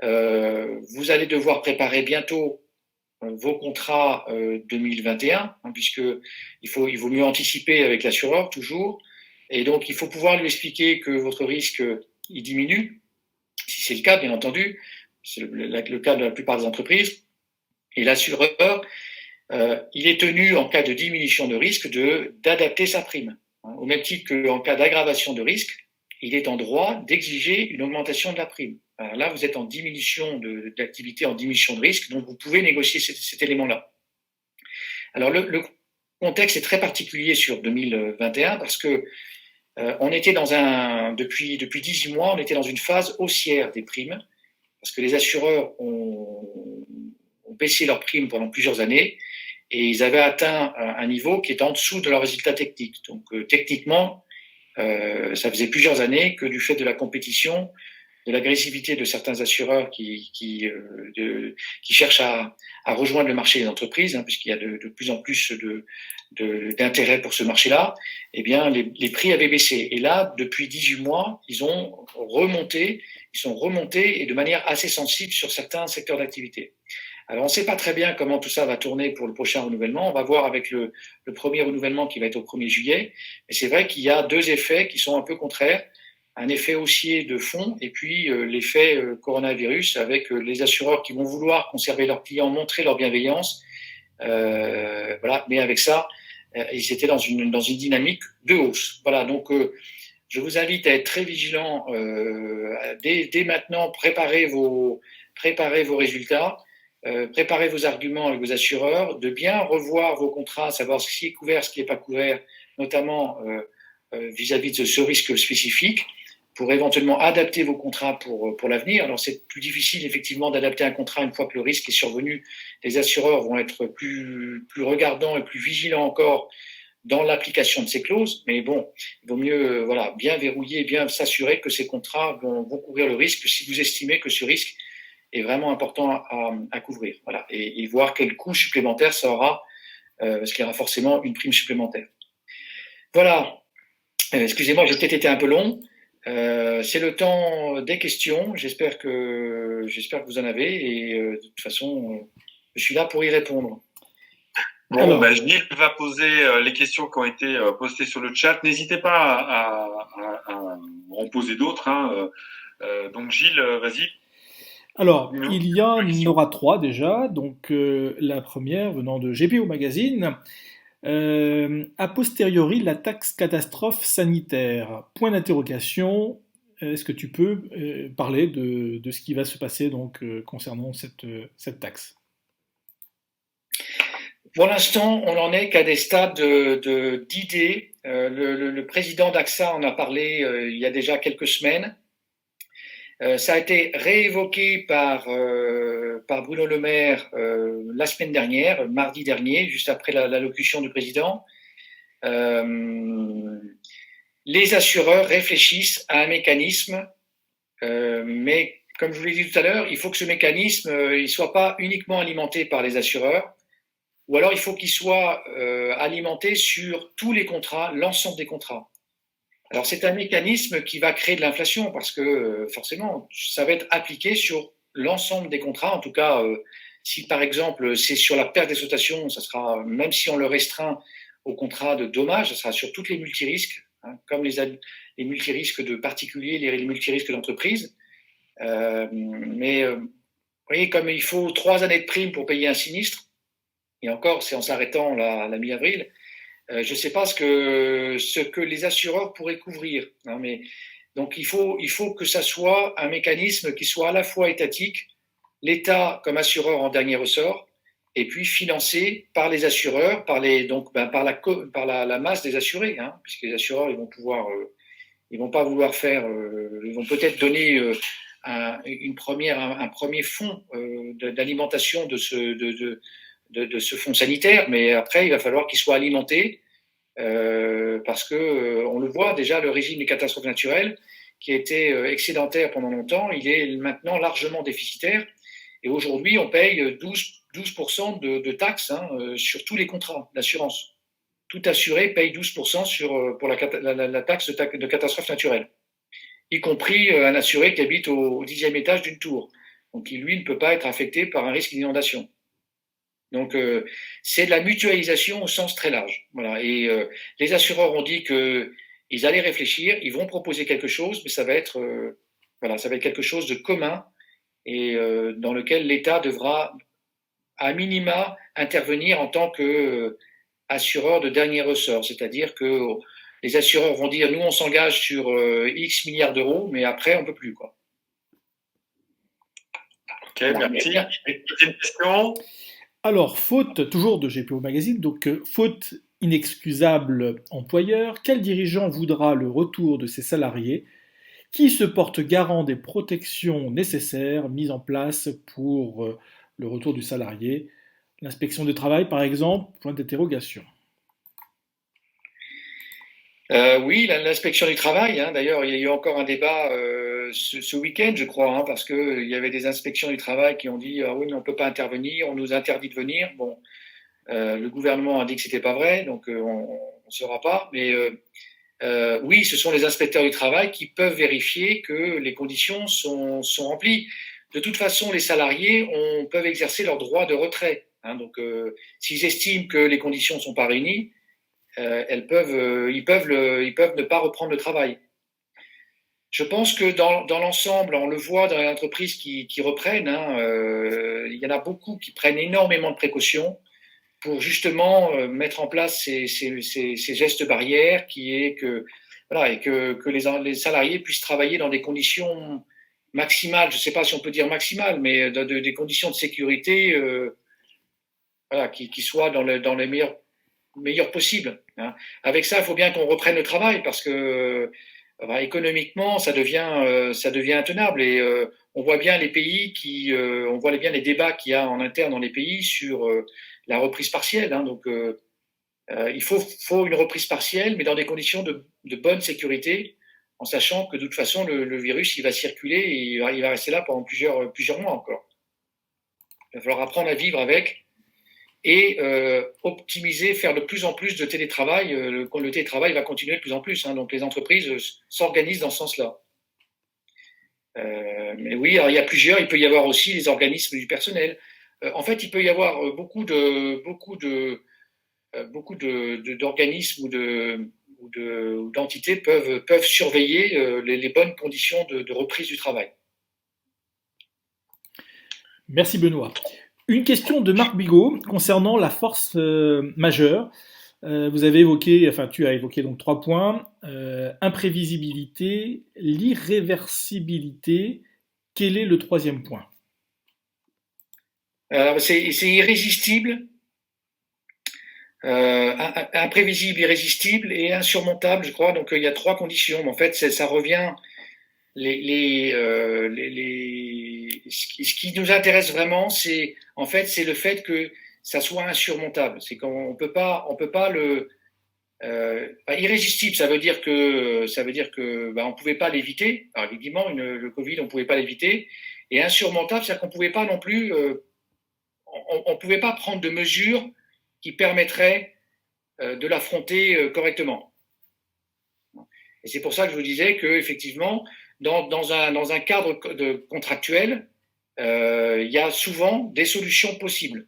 vous allez devoir préparer bientôt vos contrats 2021, puisque il vaut mieux anticiper avec l'assureur toujours, et donc il faut pouvoir lui expliquer que votre risque il diminue, si c'est le cas, bien entendu, c'est le cas de la plupart des entreprises, et l'assureur, il est tenu, en cas de diminution de risque, d'adapter sa prime. Au même titre qu'en cas d'aggravation de risque, il est en droit d'exiger une augmentation de la prime. Alors là, vous êtes en diminution d'activité, en diminution de risque, donc vous pouvez négocier cet élément-là. Alors le contexte est très particulier sur 2021 parce que on était depuis 18 mois, on était dans une phase haussière des primes, parce que les assureurs ont baissé leurs primes pendant plusieurs années, et ils avaient atteint un niveau qui est en dessous de leurs résultats techniques. Donc techniquement, ça faisait plusieurs années que du fait de la compétition, de l'agressivité de certains assureurs qui cherchent à rejoindre le marché des entreprises, puisqu'il y a de plus en plus d'intérêt pour ce marché-là, eh bien les prix avaient baissé. Et là, depuis 18 mois, ils sont remontés et de manière assez sensible sur certains secteurs d'activité. Alors, on ne sait pas très bien comment tout ça va tourner pour le prochain renouvellement. On va voir avec le premier renouvellement qui va être au 1er juillet. Mais c'est vrai qu'il y a deux effets qui sont un peu contraires. Un effet haussier de fond et puis l'effet coronavirus avec les assureurs qui vont vouloir conserver leurs clients, montrer leur bienveillance. Voilà. Mais avec ça, ils étaient dans une dynamique de hausse. Voilà. Donc, je vous invite à être très vigilant dès maintenant. Préparez vos résultats. Préparez vos arguments avec vos assureurs, de bien revoir vos contrats, savoir ce qui est couvert, ce qui n'est pas couvert, notamment vis-à-vis de ce risque spécifique, pour éventuellement adapter vos contrats pour l'avenir. Alors c'est plus difficile effectivement d'adapter un contrat une fois que le risque est survenu. Les assureurs vont être plus regardants et plus vigilants encore dans l'application de ces clauses, mais bon, il vaut mieux bien verrouiller, bien s'assurer que ces contrats vont couvrir le risque si vous estimez que ce risque est vraiment important à couvrir. Voilà, et voir quel coût supplémentaire ça aura, parce qu'il y aura forcément une prime supplémentaire. Voilà. Excusez-moi, j'ai peut-être été un peu long. C'est le temps des questions. J'espère que vous en avez, et de toute façon, je suis là pour y répondre. Bon, Gilles va poser les questions qui ont été postées sur le chat. N'hésitez pas à en poser d'autres. Donc Gilles, vas-y. Alors, il y en aura 3 déjà. Donc, la première venant de GPO Magazine. A posteriori, la taxe catastrophe sanitaire. Point d'interrogation. Est-ce que tu peux parler de ce qui va se passer donc concernant cette taxe? Pour l'instant, on n'en est qu'à des stades d'idées. Le président d'AXA en a parlé il y a déjà quelques semaines. Ça a été réévoqué par Bruno Le Maire la semaine dernière, mardi dernier, juste après l'allocution du président. Les assureurs réfléchissent à un mécanisme, mais comme je vous l'ai dit tout à l'heure, il faut que ce mécanisme il soit pas uniquement alimenté par les assureurs, ou alors il faut qu'il soit alimenté sur tous les contrats, l'ensemble des contrats. Alors c'est un mécanisme qui va créer de l'inflation parce que forcément ça va être appliqué sur l'ensemble des contrats. En tout cas, si par exemple c'est sur la perte d'exploitation, ça sera, même si on le restreint au contrat de dommages, ça sera sur toutes les multirisques, comme les multirisques de particuliers, les multirisques d'entreprise. Vous voyez, comme il faut 3 années de prime pour payer un sinistre, et encore c'est en s'arrêtant la mi-avril, je ne sais pas ce que les assureurs pourraient couvrir. Mais, donc il faut que ça soit un mécanisme qui soit à la fois étatique, l'État comme assureur en dernier ressort, et puis financé par les assureurs, par la masse des assurés, puisque les assureurs ils vont pas vouloir faire, ils vont peut-être donner un premier fonds d'alimentation de ce fonds sanitaire, mais après, il va falloir qu'il soit alimenté parce que on le voit déjà, le régime des catastrophes naturelles, qui était excédentaire pendant longtemps, il est maintenant largement déficitaire. Et aujourd'hui, on paye 12% de taxes sur tous les contrats d'assurance. Tout assuré paye 12% pour la taxe de catastrophe naturelle, y compris un assuré qui habite au 10e étage d'une tour. Donc, qui, lui, ne peut pas être affecté par un risque d'inondation. Donc, c'est de la mutualisation au sens très large. Voilà. Et les assureurs ont dit qu'ils allaient réfléchir, ils vont proposer quelque chose, mais ça va être quelque chose de commun et dans lequel l'État devra, à minima, intervenir en tant que assureur de dernier ressort. C'est-à-dire que les assureurs vont dire, nous, on s'engage sur X milliards d'euros, mais après, on ne peut plus, quoi. Ok, merci. Une question ? Alors, faute, toujours de GPO Magazine, donc faute inexcusable employeur, quel dirigeant voudra le retour de ses salariés? Qui se porte garant des protections nécessaires mises en place pour le retour du salarié? L'inspection du travail, par exemple, point d'interrogation. Oui, l'inspection du travail. D'ailleurs, il y a eu encore un débat ce week-end, je crois, parce qu'il y avait des inspections du travail qui ont dit oui, mais on ne peut pas intervenir, on nous interdit de venir. Bon, le gouvernement a dit que c'était pas vrai, donc on ne saura pas. Mais oui, ce sont les inspecteurs du travail qui peuvent vérifier que les conditions sont remplies. De toute façon, les salariés peuvent exercer leur droit de retrait. Donc, s'ils estiment que les conditions ne sont pas réunies, ils peuvent ne pas reprendre le travail. Je pense que dans l'ensemble, on le voit dans les entreprises qui reprennent, il y en a beaucoup qui prennent énormément de précautions pour justement mettre en place ces gestes barrières, et que les salariés puissent travailler dans des conditions maximales. Je ne sais pas si on peut dire maximales, mais des conditions de sécurité qui soient dans les meilleurs possible. Avec ça, il faut bien qu'on reprenne le travail parce que économiquement, ça devient intenable. Et on voit bien les pays on voit bien les débats qu'il y a en interne dans les pays sur la reprise partielle. Hein. Donc, il faut une reprise partielle, mais dans des conditions de bonne sécurité, en sachant que de toute façon, le virus, il va circuler et il va rester là pendant plusieurs mois encore. Il va falloir apprendre à vivre avec et optimiser, faire de plus en plus de télétravail. Le télétravail va continuer de plus en plus, hein, donc les entreprises s'organisent dans ce sens-là. Mais oui, alors il peut y avoir aussi les organismes du personnel. En fait, il peut y avoir beaucoup d'organismes ou d'entités peuvent surveiller les bonnes conditions de reprise du travail. Merci Benoît. Une question de Marc Bigot concernant la force majeure. Tu as évoqué donc 3 points. Imprévisibilité, l'irréversibilité. Quel est le 3e point? Alors, c'est irrésistible, imprévisible, irrésistible et insurmontable, je crois. Donc, il y a 3 conditions. En fait, ça revient. Ce qui nous intéresse vraiment, c'est le fait que ça soit insurmontable. C'est qu'on peut pas irrésistible. Ça veut dire que on pouvait pas l'éviter. Alors, évidemment, le Covid, on pouvait pas l'éviter. Et insurmontable, c'est-à-dire qu'on pouvait pas non plus, on pouvait pas prendre de mesures qui permettraient de l'affronter correctement. Et c'est pour ça que je vous disais que effectivement, dans un cadre contractuel, il y a souvent des solutions possibles.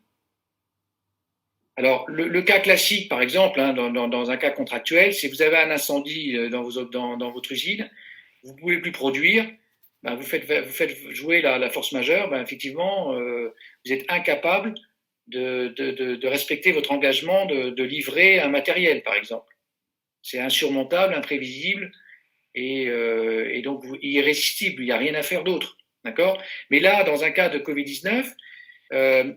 Alors, le cas classique, par exemple, hein, dans un cas contractuel, si vous avez un incendie dans votre usine, vous ne pouvez plus produire, vous faites jouer la force majeure, effectivement, vous êtes incapable de respecter votre engagement de livrer un matériel, par exemple. C'est insurmontable, imprévisible, et donc irrésistible, il n'y a rien à faire d'autre. D'accord ? Mais là, dans un cas de Covid-19,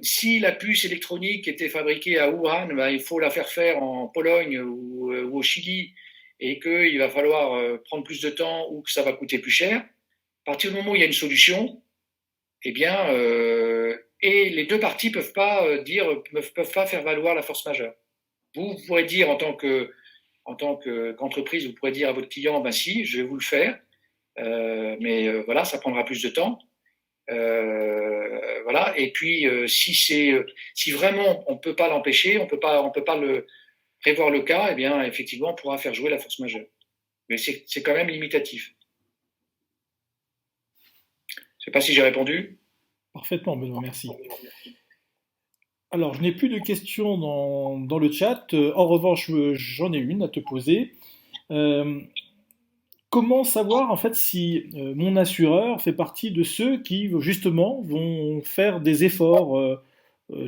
si la puce électronique était fabriquée à Wuhan, il faut la faire en Pologne ou au Chili, et qu'il va falloir prendre plus de temps ou que ça va coûter plus cher. À partir du moment où il y a une solution, et les 2 parties peuvent pas faire valoir la force majeure. Vous pourrez dire en tant qu'entreprise, vous pourrez dire à votre client, si, je vais vous le faire, mais voilà, ça prendra plus de temps. Voilà. Et puis, si vraiment on peut pas l'empêcher, on peut pas prévoir le cas, effectivement, on pourra faire jouer la force majeure. Mais c'est quand même limitatif. Je sais pas si j'ai répondu. Parfaitement, Benoît, merci. Alors, je n'ai plus de questions dans le chat. En revanche, j'en ai une à te poser. Comment savoir en fait si mon assureur fait partie de ceux qui justement vont faire des efforts?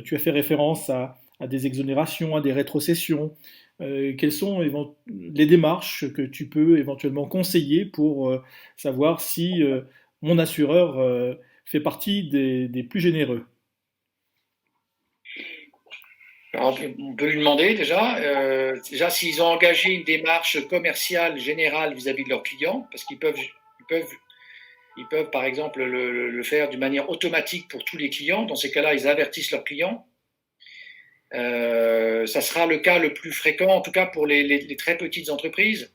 Tu as fait référence à des exonérations, à des rétrocessions. Quelles sont les démarches que tu peux éventuellement conseiller pour savoir si mon assureur fait partie des plus généreux? Alors, on peut lui demander déjà s'ils ont engagé une démarche commerciale générale vis-à-vis de leurs clients, parce qu'ils peuvent par exemple le faire d'une manière automatique pour tous les clients. Dans ces cas-là, ils avertissent leurs clients. Ça sera le cas le plus fréquent, en tout cas pour les très petites entreprises.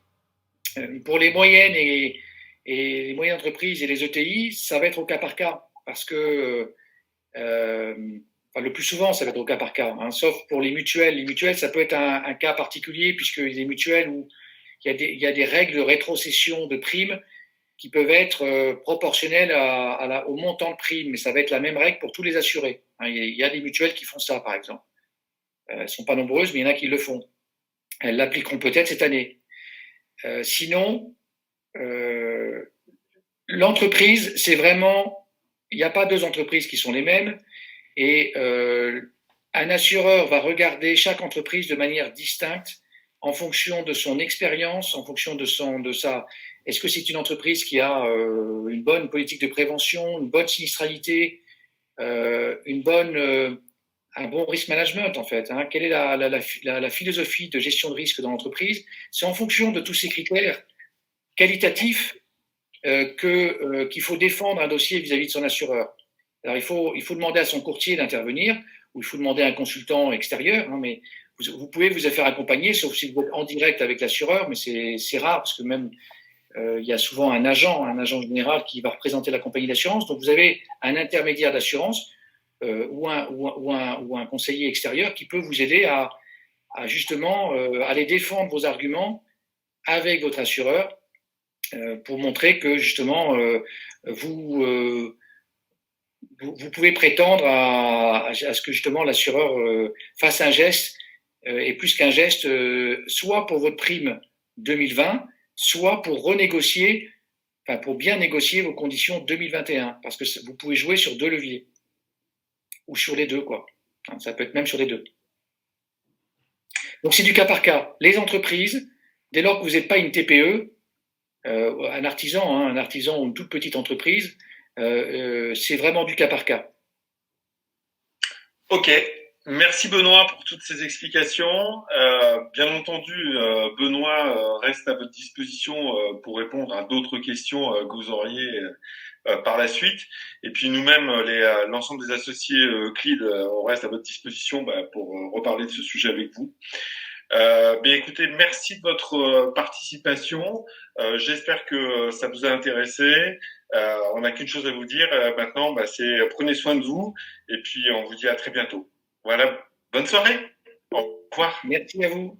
Pour les moyennes et les moyennes entreprises et les ETI, ça va être au cas par cas, parce que le plus souvent, ça va être au cas par cas, hein, sauf pour les mutuelles. Les mutuelles, ça peut être un cas particulier, puisque les mutuelles où il y a des règles de rétrocession de primes qui peuvent être proportionnelles au montant de prime, mais ça va être la même règle pour tous les assurés. Hein, il y a des mutuelles qui font ça, par exemple. Elles ne sont pas nombreuses, mais il y en a qui le font. Elles l'appliqueront peut-être cette année. Sinon, l'entreprise, c'est vraiment... Il n'y a pas 2 entreprises qui sont les mêmes. Et un assureur va regarder chaque entreprise de manière distincte en fonction de son expérience, en fonction de sa. Est-ce que c'est une entreprise qui a une bonne politique de prévention, une bonne sinistralité, un bon risk management en fait, hein, quelle est la philosophie de gestion de risque dans l'entreprise? C'est en fonction de tous ces critères qualitatif qu'il faut défendre un dossier vis-à-vis de son assureur. Alors, il faut demander à son courtier d'intervenir, ou il faut demander à un consultant extérieur, hein, mais vous pouvez vous faire accompagner, sauf si vous êtes en direct avec l'assureur, mais c'est rare, parce que même il y a souvent un agent général qui va représenter la compagnie d'assurance. Donc, vous avez un intermédiaire d'assurance ou un conseiller extérieur qui peut vous aider à justement aller défendre vos arguments avec votre assureur pour montrer que justement vous pouvez prétendre à ce que justement l'assureur fasse un geste et plus qu'un geste, soit pour votre prime 2020, soit pour renégocier, enfin pour bien négocier vos conditions 2021, parce que vous pouvez jouer sur 2 leviers ou sur les deux, quoi. Ça peut être même sur les deux. Donc c'est du cas par cas. Les entreprises, dès lors que vous n'êtes pas une TPE, un artisan ou une toute petite entreprise, c'est vraiment du cas par cas. Ok, merci Benoît pour toutes ces explications. Bien entendu, Benoît reste à votre disposition pour répondre à d'autres questions que vous auriez par la suite. Et puis nous-mêmes, l'ensemble des associés CLID, on reste à votre disposition pour reparler de ce sujet avec vous. Bien écoutez, merci de votre participation. J'espère que ça vous a intéressé. On n'a qu'une chose à vous dire maintenant, c'est prenez soin de vous et puis on vous dit à très bientôt. Voilà, bonne soirée. Au revoir. Merci à vous.